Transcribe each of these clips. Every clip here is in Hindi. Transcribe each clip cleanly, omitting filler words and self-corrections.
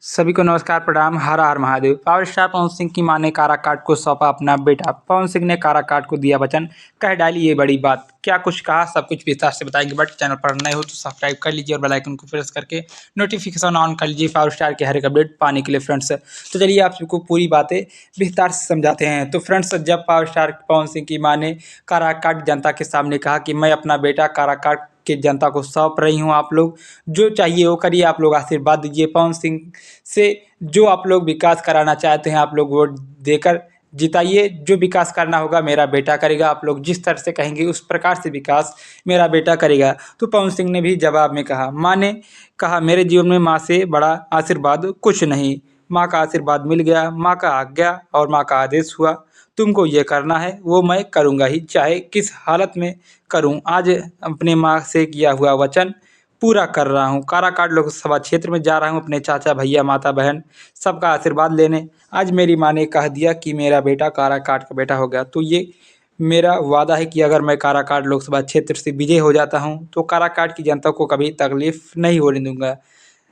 सभी को नमस्कार प्रणाम। हर हर महादेव। पावर स्टार पवन सिंह की मां ने काराकाट को सौंपा अपना बेटा। पवन सिंह ने काराकाट को दिया वचन, कह डाली ये बड़ी बात। क्या कुछ कहा, सब कुछ विस्तार से बताएंगे। बट चैनल पर नए हो तो सब्सक्राइब कर लीजिए और बेल आइकन को प्रेस करके नोटिफिकेशन ऑन कर लीजिए पावर स्टार के हर एक अपडेट पाने के लिए फ्रेंड्स। तो चलिए आप सबको पूरी बातें विस्तार से समझाते हैं। तो फ्रेंड्स, जब पावर स्टार पवन सिंह की मां ने काराकाट जनता के सामने कहा कि मैं अपना बेटा काराकाट की जनता को सौंप रही हूँ, आप लोग जो चाहिए वो करिए, आप लोग आशीर्वाद दीजिए। पवन सिंह से जो आप लोग विकास कराना चाहते हैं, आप लोग वोट देकर जिताइए। जो विकास करना होगा मेरा बेटा करेगा। आप लोग जिस तरह से कहेंगे उस प्रकार से विकास मेरा बेटा करेगा। तो पवन सिंह ने भी जवाब में कहा, माँ ने कहा मेरे जीवन में माँ से बड़ा आशीर्वाद कुछ नहीं। माँ का आशीर्वाद मिल गया, माँ का आज्ञा और माँ का आदेश हुआ, तुमको ये करना है वो मैं करूँगा ही, चाहे किस हालत में करूँ। आज अपने माँ से किया हुआ वचन पूरा कर रहा हूँ। काराकाट लोकसभा क्षेत्र में जा रहा हूँ अपने चाचा, भैया, माता, बहन सबका आशीर्वाद लेने। आज मेरी माँ ने कह दिया कि मेरा बेटा काराकाट का बेटा हो गया। तो ये मेरा वादा है कि अगर मैं काराकाट लोकसभा क्षेत्र से विजय हो जाता हूँ तो काराकाट की जनता को कभी तकलीफ नहीं होने दूंगा।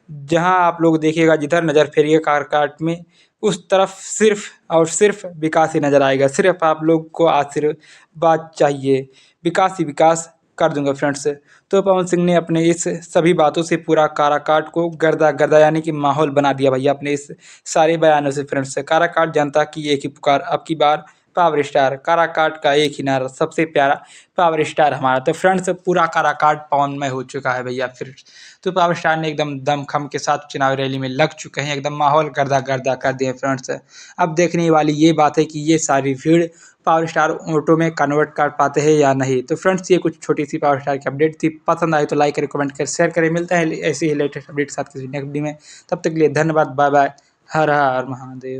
जहाँ आप लोग देखिएगा, जिधर नज़र फेरिए काराकाट में, उस तरफ सिर्फ और सिर्फ विकास ही नज़र आएगा। सिर्फ आप लोग को आशीर्वाद चाहिए, विकास ही विकास कर दूंगा फ्रेंड्स। तो पवन सिंह ने अपने इस सभी बातों से पूरा काराकाट को गर्दा गर्दा यानी कि माहौल बना दिया भैया अपने इस सारे बयानों से फ्रेंड्स। काराकाट जनता की एक ही पुकार, अब की बार पावर स्टार। काराकाट का एक ही नारा, सबसे प्यारा पावर स्टार हमारा। तो फ्रेंड्स, पूरा काराकाट पवनमय हो चुका है भैया। फिर तो पावर स्टार ने एकदम दमखम के साथ चुनाव रैली में लग चुके हैं, एकदम माहौल गर्दा गर्दा कर दिए फ्रेंड्स। अब देखने वाली ये बात है कि ये सारी भीड़ पावर स्टार ऑटो में कन्वर्ट कर पाते हैं या नहीं। तो फ्रेंड्स, ये कुछ छोटी सी पावर स्टार की अपडेट थी। पसंद आई तो लाइक करें, कमेंट करें, शेयर करें। मिलता है ऐसे ही लेटेस्ट अपडेट के साथ किसी नेक्स्ट वीडियो में। तब तक के लिए धन्यवाद, बाय बाय। हर हर महादेव।